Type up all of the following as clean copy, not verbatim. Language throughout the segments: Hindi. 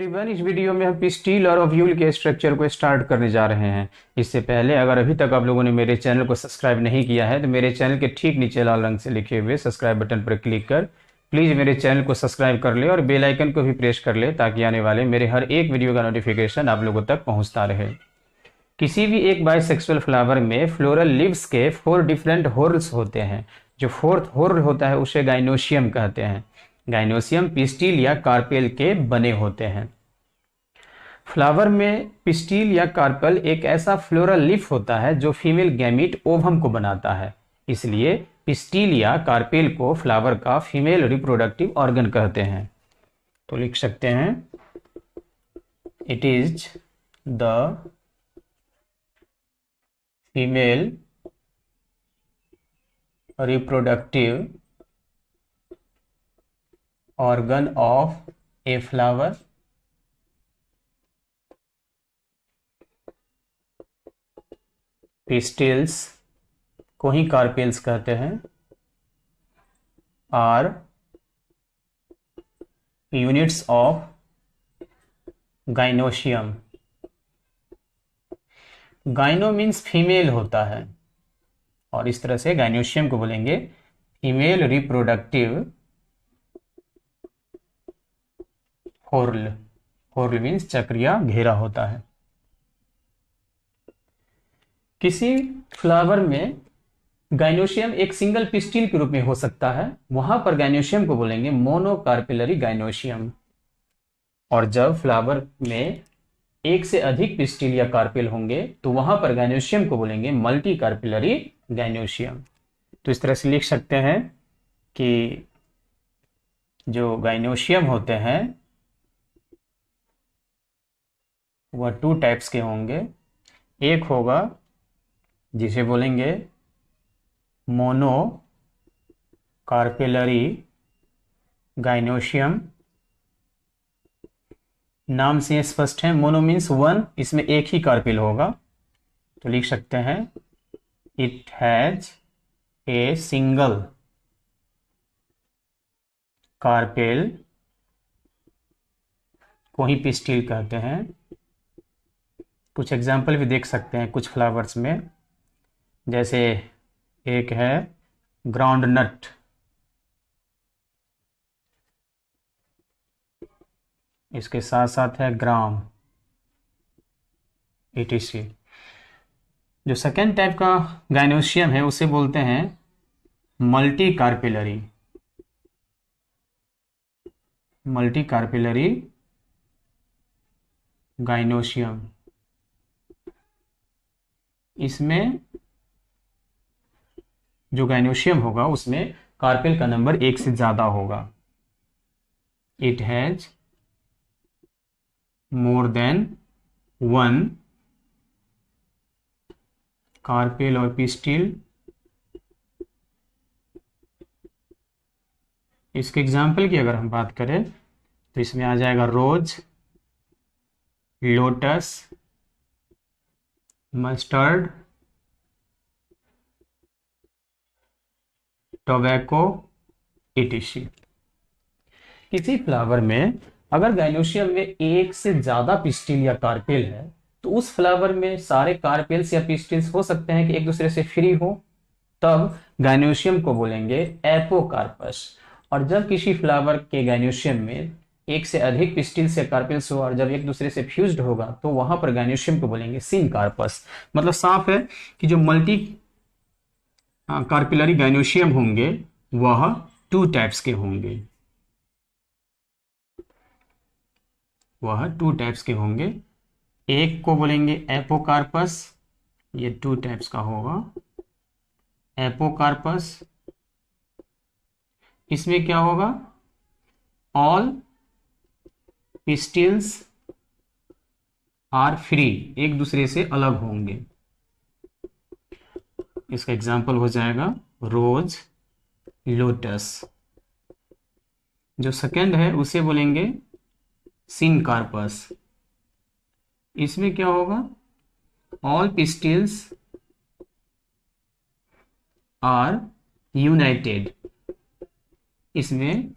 एवरीवन, इस वीडियो में हम पिस्टिल और ओव्यूल के स्ट्रक्चर को स्टार्ट करने जा रहे हैं। इससे पहले अगर अभी तक आप लोगों ने मेरे चैनल को सब्सक्राइब नहीं किया है तो मेरे चैनल के ठीक नीचे लाल रंग से लिखे हुए सब्सक्राइब बटन पर क्लिक कर प्लीज़ मेरे चैनल को सब्सक्राइब कर ले और बेल आइकन को भी प्रेस कर ले ताकि आने वाले मेरे हर एक वीडियो का नोटिफिकेशन आप लोगों तक पहुँचता रहे। किसी भी एक बाइसेक्सुअल फ्लावर में फ्लोरल लीव्स के 4 डिफरेंट होर्ल्स होते हैं। जो फोर्थ होर्ल होता है उसे गाइनोशियम कहते हैं। गाइनोशियम पिस्टिल या कार्पेल के बने होते हैं। फ्लावर में पिस्टिल या कार्पेल एक ऐसा फ्लोरल लीफ होता है जो फीमेल गैमीट ओवम को बनाता है। इसलिए पिस्टिल या कार्पेल को फ्लावर का फीमेल रिप्रोडक्टिव ऑर्गन कहते हैं। तो लिख सकते हैं it is the female reproductive organ of a flower pistils को ही कार्पेल्स कहते हैं are units of gynoecium. Gyno means female होता है और इस तरह से गाइनोशियम को बोलेंगे female reproductive whorl. Whorl means चक्रिया घेरा होता है। किसी फ्लावर में गाइनोशियम एक सिंगल पिस्टिल के रूप में हो सकता है, वहां पर गाइनोशियम को बोलेंगे मोनोकार्पेलरी गाइनोशियम। और जब फ्लावर में एक से अधिक पिस्टिल या कार्पेल होंगे तो वहां पर गाइनोशियम को बोलेंगे मल्टी कार्पेलरी गाइनोशियम। तो इस तरह से लिख सकते हैं कि जो गाइनोशियम होते हैं वह 2 टाइप्स के होंगे। एक होगा जिसे बोलेंगे मोनो कार्पेलरी गाइनोशियम। नाम से स्पष्ट है, मोनो मीन्स 1, इसमें एक ही कार्पेल होगा। तो लिख सकते हैं it has a single carpel को ही पिस्टिल कहते हैं। कुछ एग्जाम्पल भी देख सकते हैं कुछ फ्लावर्स में, जैसे एक है ग्राउंड नट, इसके साथ साथ है ग्राम etc। जो सेकेंड टाइप का गाइनोशियम है उसे बोलते हैं multi carpellary. Multi carpellary gynoecium. इसमें जो गाइनोशियम होगा उसमें कार्पेल का नंबर 1 से ज्यादा होगा। It has more than 1 carpel और पिस्टिल। इसके एग्जाम्पल की अगर हम बात करें तो इसमें आ जाएगा रोज, लोटस, मस्टर्ड, टोबैको etc। किसी फ्लावर में अगर गाइनोशियम में एक से ज्यादा पिस्टिल या कार्पेल है तो उस फ्लावर में सारे कार्पेल्स या पिस्टिल्स हो सकते हैं कि एक दूसरे से फ्री हो, तब गाइनोशियम को बोलेंगे एपोकार्पस। और जब किसी फ्लावर के गाइनोशियम में एक से अधिक पिस्टिल्स या कार्पेल्स हो और जब एक दूसरे से फ्यूज्ड होगा तो वहां पर गाइनोशियम को बोलेंगे सिनकार्पस। मतलब साफ है कि जो मल्टी कार्पेलरी गाइनोशियम होंगे वह 2 टाइप्स के होंगे। वह 2 टाइप्स के होंगे। एक को बोलेंगे एपोकार्पस, ये 2 टाइप्स का होगा एपोकार्पस। इसमें क्या होगा, ऑल पिस्टिल्स आर फ्री, एक दूसरे से अलग होंगे। इसका एग्जाम्पल हो जाएगा रोज, लोटस। जो सेकेंड है उसे बोलेंगे सिनकार्पस। इसमें क्या होगा, ऑल पिस्टिल्स आर यूनाइटेड। इसमें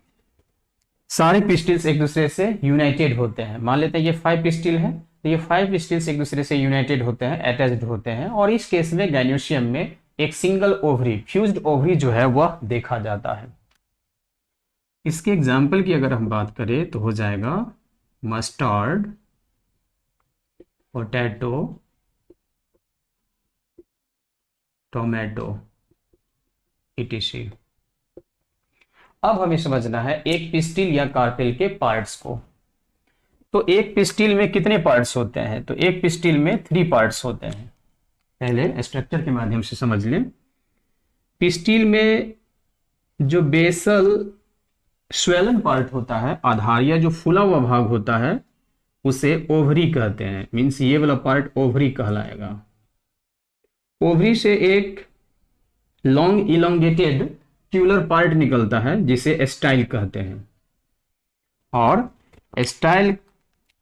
सारे पिस्टिल्स एक दूसरे से यूनाइटेड होते हैं। मान लेते हैं ये 5 पिस्टिल है, तो ये 5 पिस्टिल्स एक दूसरे से यूनाइटेड होते हैं, अटैच्ड होते हैं, और इस केस में गाइनोसियम में एक सिंगल ओवरी, फ्यूज्ड ओवरी जो है वह देखा जाता है। इसके एग्जाम्पल की अगर हम बात करें तो हो जाएगा मस्टर्ड, पोटैटो, टोमेटो, etc। अब हमें समझना है एक पिस्टिल या कार्पेल के पार्ट्स को। तो एक पिस्टिल में कितने पार्ट्स होते हैं? तो एक पिस्टिल में 3 पार्ट्स होते हैं। पहले स्ट्रक्चर के माध्यम से समझ लें। पिस्टिल में जो बेसल स्वेलन पार्ट होता है, आधारिया जो फूला हुआ भाग होता है, उसे ओवरी कहते हैं। मीन्स ये वाला पार्ट ओवरी कहलाएगा। ओवरी से एक लॉन्ग इलोंगेटेड ट्यूलर पार्ट निकलता है जिसे स्टाइल कहते हैं, और स्टाइल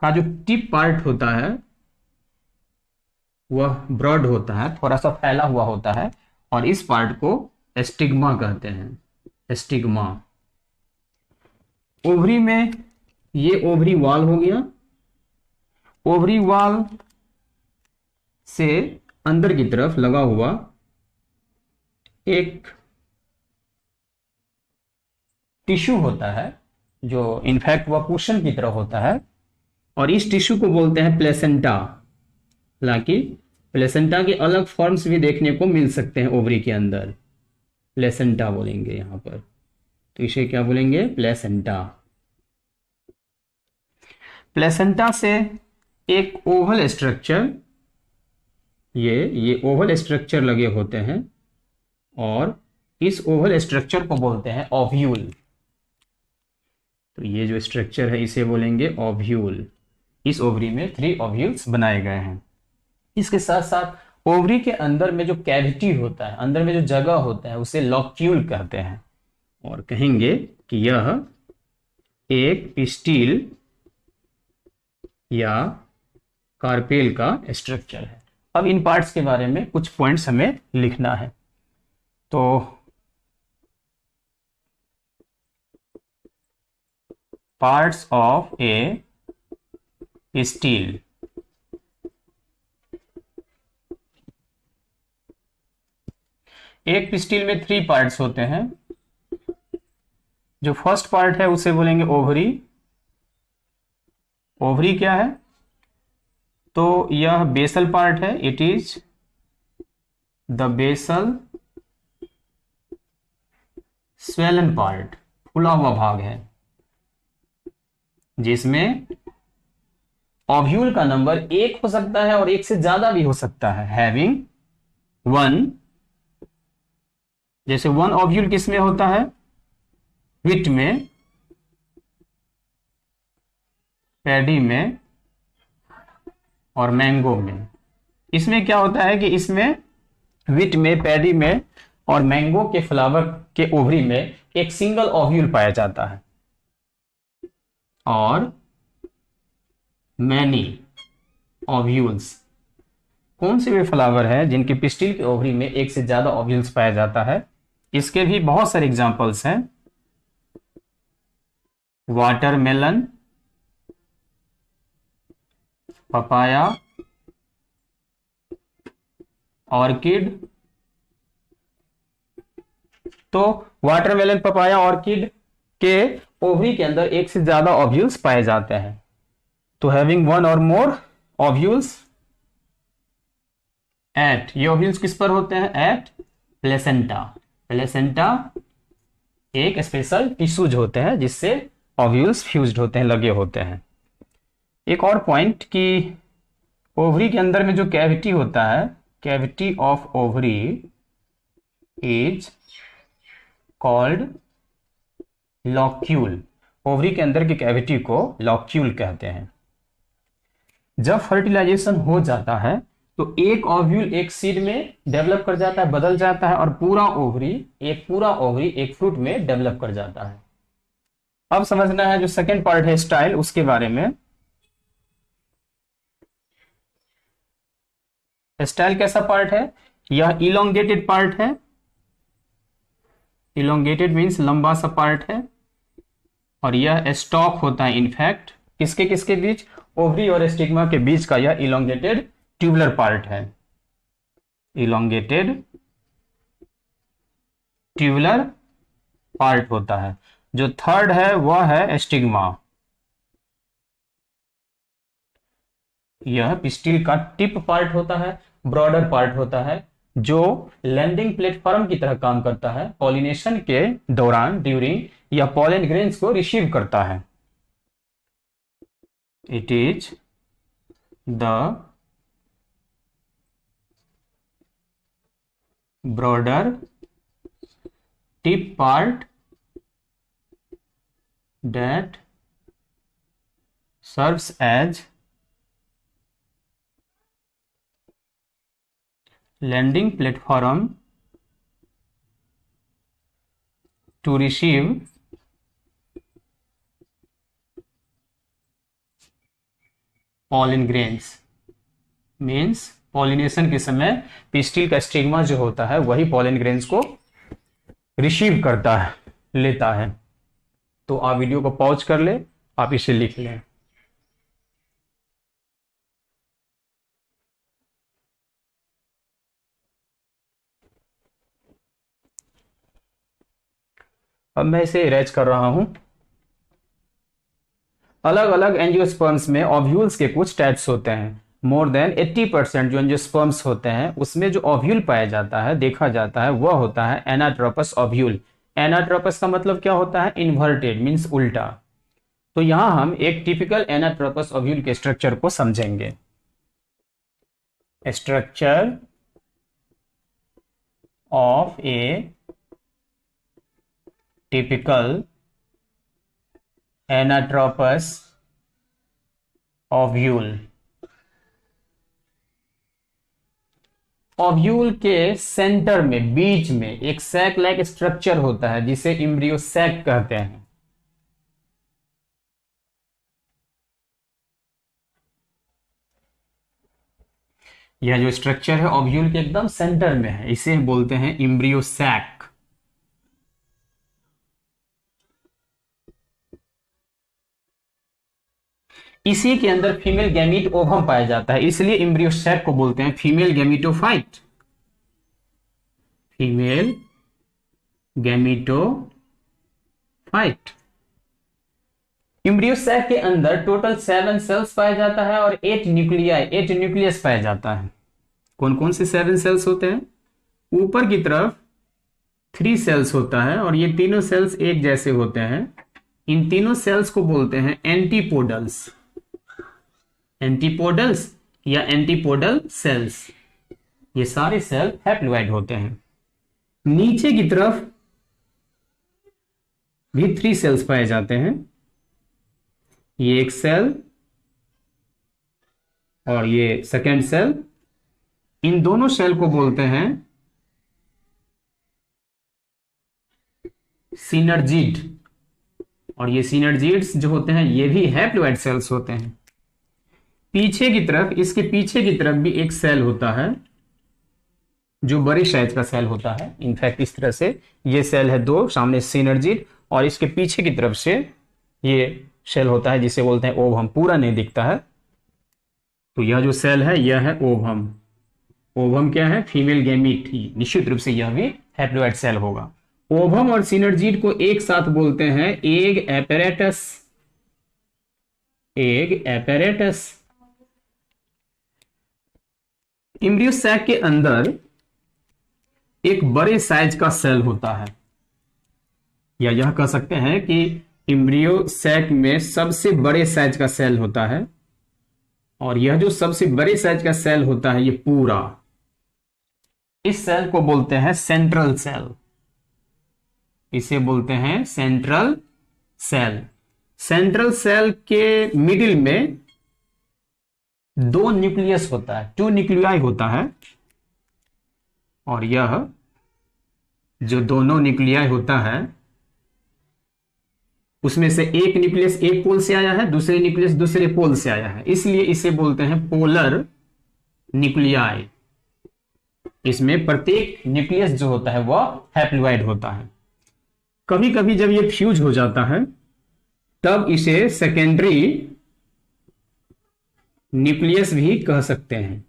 का जो टिप पार्ट होता है वह ब्रॉड होता है, थोड़ा सा फैला हुआ होता है, और इस पार्ट को स्टिग्मा कहते हैं। स्टिग्मा। ओवरी में ये ओवरी वॉल हो गया। ओवरी वॉल से अंदर की तरफ लगा हुआ एक टिश्यू होता है जो इनफैक्ट वह कुशन की तरह होता है, और इस टिश्यू को बोलते हैं प्लेसेंटा। हालांकि प्लेसेंटा के अलग फॉर्म्स भी देखने को मिल सकते हैं ओवरी के अंदर। प्लेसेंटा बोलेंगे यहां पर, तो इसे क्या बोलेंगे? प्लेसेंटा। प्लेसेंटा से एक ओवल स्ट्रक्चर, ये ओवल स्ट्रक्चर लगे होते हैं, और इस ओवल स्ट्रक्चर को बोलते हैं ओव्यूल। तो ये जो स्ट्रक्चर है इसे बोलेंगे ओव्यूल। इस ओवरी में 3 ओव्यूल्स बनाए गए हैं। इसके साथ साथ ओवरी के अंदर में जो कैविटी होता है, अंदर में जो जगह होता है, उसे लॉक्यूल कहते हैं, और कहेंगे कि यह एक पिस्टिल या कार्पेल का स्ट्रक्चर है। अब इन पार्ट्स के बारे में कुछ पॉइंट्स हमें लिखना है। तो पार्ट्स ऑफ ए पिस्टिल। एक पिस्टिल में 3 पार्ट्स होते हैं। जो फर्स्ट पार्ट है उसे बोलेंगे ओवरी। ओवरी क्या है? तो यह बेसल पार्ट है। It is the basal swollen part, फूला हुआ भाग है, जिसमें ओव्यूल का नंबर 1 हो सकता है और 1 से ज्यादा भी हो सकता है। हैविंग 1, जैसे 1 ओव्यूल किसमें होता है? व्हीट में, पैडी में और मैंगो में। इसमें क्या होता है कि इसमें व्हीट में, पैडी में और मैंगो के फ्लावर के ओवरी में एक सिंगल ओव्यूल पाया जाता है, और मैनी ओव्यूल्स। कौन से वे फ्लावर है जिनके पिस्टिल के ओवरी में 1 से ज्यादा ओव्यूल्स पाया जाता है? इसके भी बहुत सारे एग्जांपल्स हैं। Watermelon, papaya, orchid. तो वाटरमेलन, पपाया, ऑर्किड के ओवरी के अंदर 1 से ज्यादा ओव्यूल्स पाए जाते हैं। तो हैविंग 1 और मोर ओव्यूल्स एट, ये ओव्यूल्स किस पर होते हैं? At placenta. प्लेसेंटा एक स्पेशल टिश्यूज होते हैं जिससे ओव्यूल्स फ्यूज्ड होते हैं, लगे होते हैं। एक और पॉइंट कि ओवरी के अंदर में जो कैविटी होता है, cavity of ovary is called locule. Ovary के अंदर की कैविटी को लॉक्यूल कहते हैं। जब फर्टिलाइजेशन हो जाता है तो एक ओव्यूल एक सीड में डेवलप कर जाता है, बदल जाता है, और पूरा ओवरी एक फ्रूट में डेवलप कर जाता है। अब समझना है जो सेकेंड पार्ट है स्टाइल, उसके बारे में। स्टाइल कैसा पार्ट है? यह इलोंगेटेड पार्ट है। इलोंगेटेड मीन्स लंबा सा पार्ट है, और यह स्टॉक होता है इनफैक्ट किसके किसके बीच, ओवरी और स्टिग्मा के बीच का यह इलोंगेटेड ट्यूबुलर पार्ट है, इलोंगेटेड ट्यूबुलर पार्ट होता है। जो थर्ड है वह है स्टिग्मा, यह पिस्टिल का टिप पार्ट होता है, ब्रॉडर पार्ट होता है, जो लैंडिंग प्लेटफॉर्म की तरह काम करता है, पॉलिनेशन के दौरान ड्यूरिंग या पॉलन ग्रेन्स को रिसीव करता है। It is the broader tip part that serves as landing platform to receive pollen grains, means pollination के समय पिस्टिल का स्टिग्मा जो होता है वही पॉलन ग्रेन्स को रिसीव करता है, लेता है। तो आप वीडियो को पॉज कर ले, आप इसे लिख लें। अब मैं इसे इरेज कर रहा हूं। अलग अलग एंजियोस्पर्म्स में ओव्यूल्स के कुछ टाइप्स होते हैं। मोर देन 80% जो एंजियोस्पर्म्स होते हैं उसमें जो ओव्यूल पाया जाता है, देखा जाता है, वह होता है एनाट्रोपस ओव्यूल। एनाट्रोपस का मतलब क्या होता है, इन्वर्टेड मीन्स उल्टा। तो यहां हम एक टिपिकल एनाट्रोपस ओव्यूल के स्ट्रक्चर को समझेंगे। Structure of A typical anatropous ovule. Ovule के सेंटर में, बीच में एक सैक लाइक स्ट्रक्चर होता है जिसे इम्ब्रियो सैक कहते हैं। यह जो स्ट्रक्चर है ओव्यूल के एकदम सेंटर में है, इसे बोलते हैं इम्ब्रियो सैक। इसी के अंदर फीमेल गैमीट ओवम पाया जाता है, इसलिए इम्ब्रियो सैक को बोलते हैं female gametophyte. Female gametophyte. Embryo sac के अंदर टोटल 7 सेल्स पाया जाता है और 8 न्यूक्लियस पाया जाता है। कौन कौन से 7 सेल्स होते हैं? ऊपर की तरफ 3 सेल्स होता है और ये तीनों सेल्स एक जैसे होते हैं। इन तीनों सेल्स को बोलते हैं एंटीपोडल्स। एंटीपोडल्स या एंटीपोडल सेल्स, ये सारे सेल हैप्लोइड होते हैं। नीचे की तरफ भी 3 सेल्स पाए जाते हैं, ये एक सेल और ये सेकेंड सेल। इन दोनों सेल को बोलते हैं सिनर्जिड, और ये सिनर्जिड्स जो होते हैं ये भी हैप्लोइड सेल्स होते हैं। पीछे की तरफ, इसके पीछे की तरफ भी एक सेल होता है जो बड़े साइज का सेल होता है। इनफैक्ट इस तरह से ये सेल है 2, सामने सिनर्जिड और इसके पीछे की तरफ से ये सेल होता है जिसे बोलते हैं ओवम। पूरा नहीं दिखता है। तो यह जो सेल है यह है ओवम। ओवम क्या है? फीमेल गैमीट ही, निश्चित रूप से यह भी हैप्लोइड सेल होगा। ओवम और सिनर्जिड को एक साथ बोलते हैं egg apparatus. Egg apparatus. Embryo sac के अंदर एक बड़े साइज का सेल होता है, या यह कह सकते हैं कि इम्ब्रियो सैक में सबसे बड़े साइज का सेल होता है। और यह जो सबसे बड़े साइज का सेल होता है ये पूरा, इस सेल को बोलते हैं सेंट्रल सेल। इसे बोलते हैं सेंट्रल सेल। सेंट्रल सेल के मिडिल में 2 न्यूक्लियस होता है, 2 न्यूक्लियाई होता है। और यह जो दोनों न्यूक्लियाई होता है उसमें से एक न्यूक्लियस एक पोल से आया है, दूसरे न्यूक्लियस दूसरे पोल से आया है, इसलिए इसे बोलते हैं पोलर न्यूक्लियाई। इसमें प्रत्येक न्यूक्लियस जो होता है वह हैप्लोइड होता है। कभी कभी जब ये फ्यूज हो जाता है तब इसे सेकेंडरी न्यूक्लियस भी कह सकते हैं,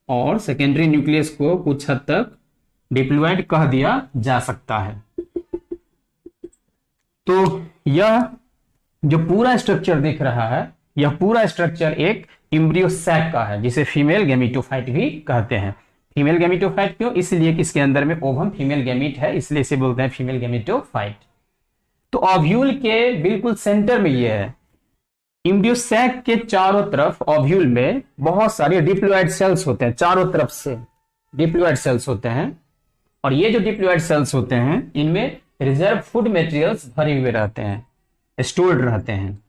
और सेकेंडरी न्यूक्लियस को कुछ हद तक डिप्लॉयड कह दिया जा सकता है। तो यह जो पूरा स्ट्रक्चर दिख रहा है, यह पूरा स्ट्रक्चर एक एम्ब्रियो सैक का है, जिसे फीमेल गैमेटोफाइट भी कहते हैं। फीमेल गैमेटोफाइट क्यों? इसलिए कि इसके अंदर में ओवम फीमेल गैमीट है, इसलिए इसे बोलते हैं फीमेल गैमेटोफाइट। तो ओव्यूल के बिल्कुल सेंटर में यह है। एम्ब्रियो सैक के चारों तरफ ओव्यूल में बहुत सारे डिप्लॉयड सेल्स होते हैं, चारों तरफ से डिप्लॉयड सेल्स होते हैं, और ये जो डिप्लॉयड सेल्स होते हैं इनमें रिजर्व फूड मटेरियल्स भरे हुए रहते हैं, स्टोर्ड रहते हैं।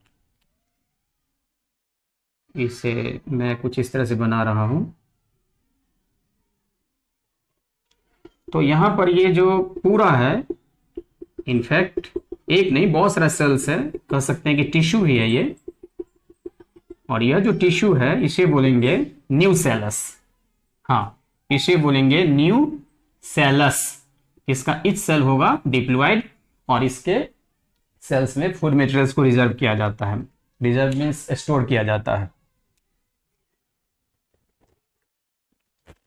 इसे मैं कुछ इस तरह से बना रहा हूं। तो यहां पर ये जो पूरा है, इनफैक्ट एक नहीं बहुत सारा सेल्स है, कह सकते हैं कि टिश्यू भी है ये, और यह जो टिश्यू है इसे बोलेंगे न्यूसेलस। हाँ, इसे बोलेंगे न्यूसेलस। इसका इच सेल होगा डिप्लॉयड, और इसके सेल्स में फूड मटेरियल्स को रिजर्व किया जाता है। रिजर्व मीन्स स्टोर किया जाता है।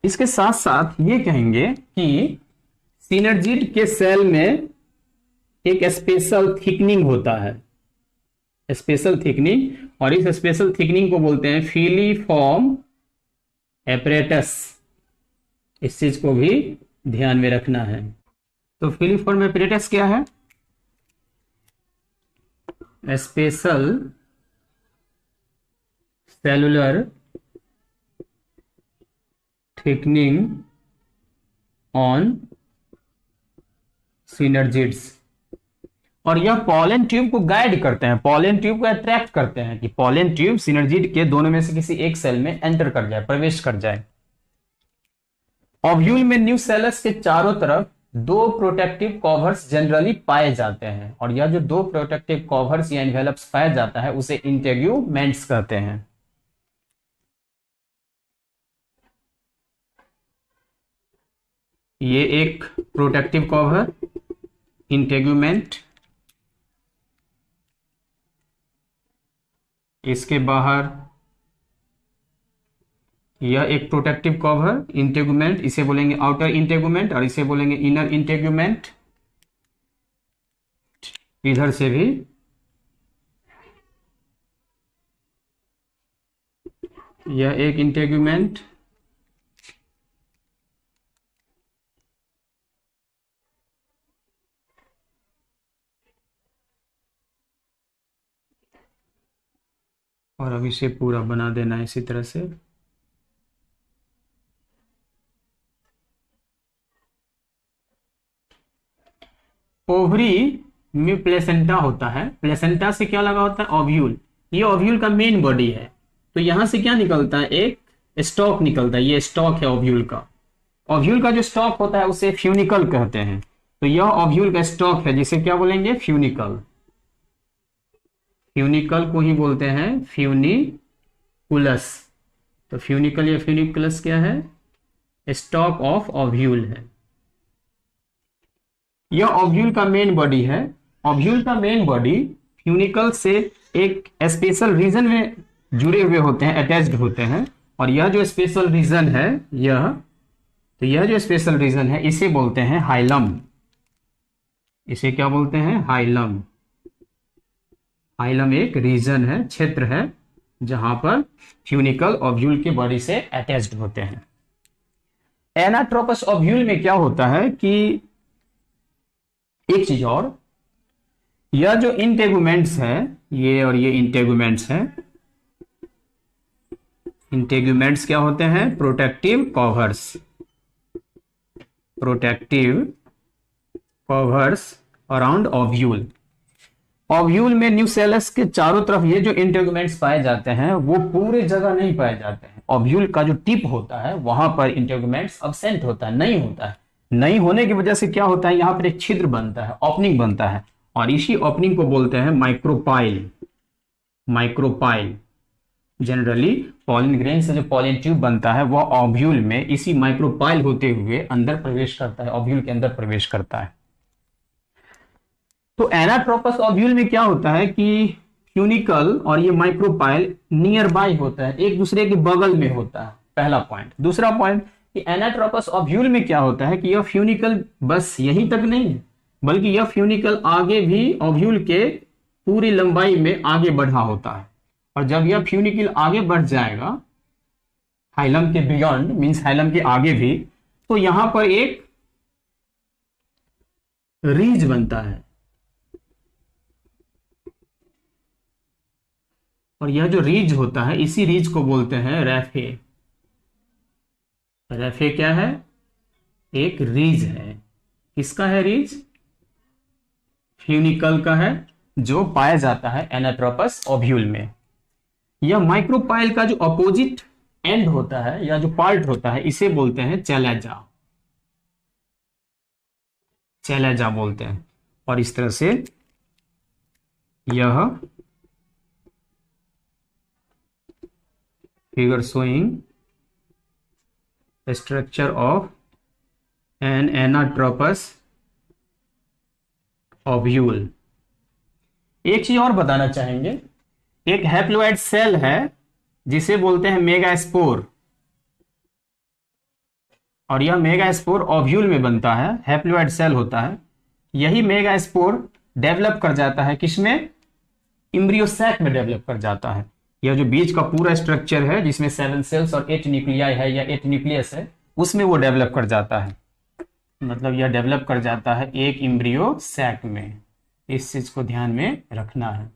इसके साथ साथ ये कहेंगे कि सिनर्जिड के सेल में एक स्पेशल थिकनिंग होता है, स्पेशल थिकनिंग, और इस स्पेशल थिकनिंग को बोलते हैं फिलीफॉर्म एपरेटस। इस चीज को भी ध्यान में रखना है। तो फिलीफॉर्म एपरेटस क्या है? Special cellular thickening on synergids, और यह पॉलन ट्यूब को गाइड करते हैं, पॉलन ट्यूब को अट्रैक्ट करते हैं कि पॉलन ट्यूब सिनर्जिड के दोनों में से किसी एक सेल में एंटर कर जाए, प्रवेश कर जाए। ओव्यूल में न्यूसेलस के चारों तरफ दो प्रोटेक्टिव कवर्स जनरली पाए जाते हैं, और यह जो दो प्रोटेक्टिव कवर्स या एनवेलप्स पाया जाता है उसे इंटेग्यूमेंट्स कहते हैं। ये एक प्रोटेक्टिव कवर, इंटेग्यूमेंट, इसके बाहर यह एक प्रोटेक्टिव कवर इंटेगुमेंट, इसे बोलेंगे आउटर इंटेगुमेंट, और इसे बोलेंगे इनर इंटेगुमेंट। इधर से भी यह एक इंटेगुमेंट, और अब इसे पूरा बना देना है इसी तरह से। ओवरी में प्लेसेंटा होता है, प्लेसेंटा से क्या लगा होता है? ओव्यूल। ये ओव्यूल का मेन बॉडी है। तो यहां से क्या निकलता है? एक स्टॉक निकलता है, ये स्टॉक है ओव्यूल का। ओव्यूल का जो स्टॉक होता है उसे फ्यूनिकल कहते हैं। तो यह ओव्यूल का स्टॉक है जिसे क्या बोलेंगे? फ्यूनिकल। फ्यूनिकल को ही बोलते हैं फ्यूनिकुलस। तो फ्यूनिकल या फ्यूनिकुलस क्या है? स्टॉक ऑफ ओव्यूल है। यह ओव्यूल का मेन बॉडी है। ओव्यूल का मेन बॉडी फ्यूनिकल से एक स्पेशल रीजन में जुड़े हुए होते हैं, अटैच्ड होते हैं, और यह जो स्पेशल रीजन है यह जो स्पेशल रीजन है इसे बोलते हैं हाइलम। इसे क्या बोलते हैं? हाइलम। हाइलम एक रीजन है, क्षेत्र है, जहां पर फ्यूनिकल ओव्यूल के बॉडी से अटैच्ड होते हैं। एनाट्रोपस ओव्यूल में क्या होता है कि एक चीज और, यह जो इंटेगुमेंट्स है, ये और ये इंटेगुमेंट्स है। इंटेगुमेंट्स क्या होते हैं? Protective covers. Protective covers around ovule. Ovule में न्यूसेलस के चारों तरफ ये जो इंटेगुमेंट्स पाए जाते हैं वो पूरे जगह नहीं पाए जाते हैं। ओव्यूल का जो टिप होता है वहां पर इंटेगुमेंट्स अब्सेंट होता है, नहीं होता है। नहीं होने की वजह से क्या होता है? यहां पर एक छिद्र बनता है, ओपनिंग बनता है, और इसी ओपनिंग को बोलते हैं micropyle. Micropyle generally pollen grain से जो पॉलिन ट्यूब बनता है वह ओव्यूल में इसी माइक्रोपाइल होते हुए अंदर प्रवेश करता है, ओव्यूल के अंदर प्रवेश करता है। तो एनाट्रोपस ओव्यूल में क्या होता है कि फ्यूनिकल और ये माइक्रोपाइल नियर बाय होता है, एक दूसरे के बगल में होता है, पहला पॉइंट। दूसरा पॉइंट कि एनाट्रोपस ओव्यूल में क्या होता है कि यह फ्यूनिकल बस यहीं तक नहीं है, बल्कि यह फ्यूनिकल आगे भी ओव्यूल के पूरी लंबाई में आगे बढ़ा होता है। और जब यह फ्यूनिकल आगे बढ़ जाएगा हाइलम के बियॉन्ड, मीन्स हाइलम के आगे भी, तो यहां पर एक रीज बनता है। और यह जो रीज होता है, इसी रीज को बोलते हैं रैफे। रैफे क्या है? एक रीज है। किसका है रीज? फ्यूनिकल का है, जो पाया जाता है एनाट्रोपस ओव्यूल में। यह माइक्रोपाइल का जो अपोजिट एंड होता है या जो पार्ट होता है, इसे बोलते हैं चैलेजा। चैलेजा बोलते हैं। और इस तरह से यह figure showing structure of an anatropous ovule. एक चीज और बताना चाहेंगे, एक हैप्लोइड सेल है जिसे बोलते हैं मेगास्पोर, और यह मेगास्पोर ओव्यूल में बनता है, हैप्लोइड सेल होता है। यही मेगास्पोर डेवलप कर जाता है किसमें? इम्ब्रियोसैक में डेवलप कर जाता है। यह जो बीज का पूरा स्ट्रक्चर है जिसमें 7 सेल्स और 8 न्यूक्लियाई है या 8 न्यूक्लियस है, उसमें वो डेवलप कर जाता है। मतलब यह डेवलप कर जाता है एक इम्ब्रियोसैक में। इस चीज को ध्यान में रखना है।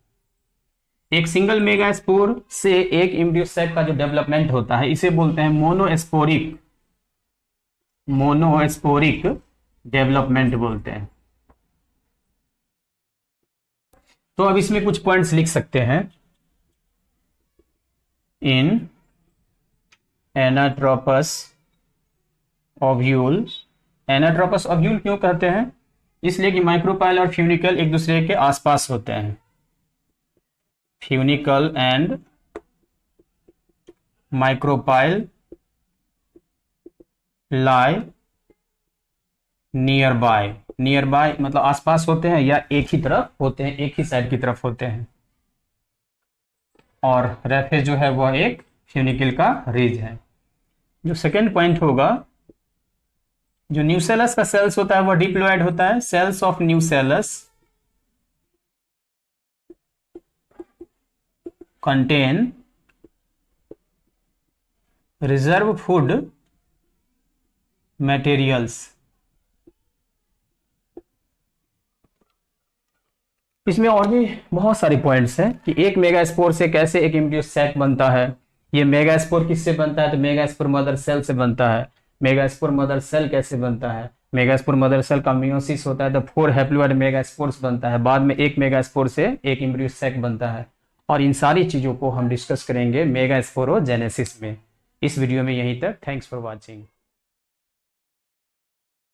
एक सिंगल मेगास्पोर से एक इम्ब्रियोसैक का जो डेवलपमेंट होता है, इसे बोलते हैं मोनोस्पोरिक डेवलपमेंट बोलते हैं। तो अब इसमें कुछ पॉइंट्स लिख सकते हैं। इन एनाट्रोपस ओव्यूल, एनाट्रोपस ओव्यूल क्यों कहते हैं? इसलिए कि माइक्रोपाइल और फ्यूनिकल एक दूसरे के आसपास होते हैं। Funicle and micropyle lie near by. Near by मतलब आसपास होते हैं या एक ही तरफ होते हैं, एक ही साइड की तरफ होते हैं। और रैफे जो है वह एक फ्यूनिकल का रीज है। जो सेकेंड पॉइंट होगा, जो न्यूसेलस का सेल्स होता है वह डिप्लॉयड होता है। Cells of nucellus contain reserve food materials. इसमें और भी बहुत सारे पॉइंट्स हैं कि एक मेगास्पोर से कैसे एक इम्ब्रियोसैक बनता है। ये मेगास्पोर किससे बनता है? तो मेगास्पोर मदर सेल से बनता है। मेगास्पोर मदर सेल कैसे बनता है? मेगास्पोर मदर सेल का मियोसिस होता है तो 4 हैप्लोइड मेगास्पोर्स बनता है। बाद में एक मेगास्पोर से एक इम्ब्रियोसैक बनता है। और इन सारी चीजों को हम डिस्कस करेंगे मेगास्पोरोजेनेसिस में। इस वीडियो में यहीं तक। Thanks for watching.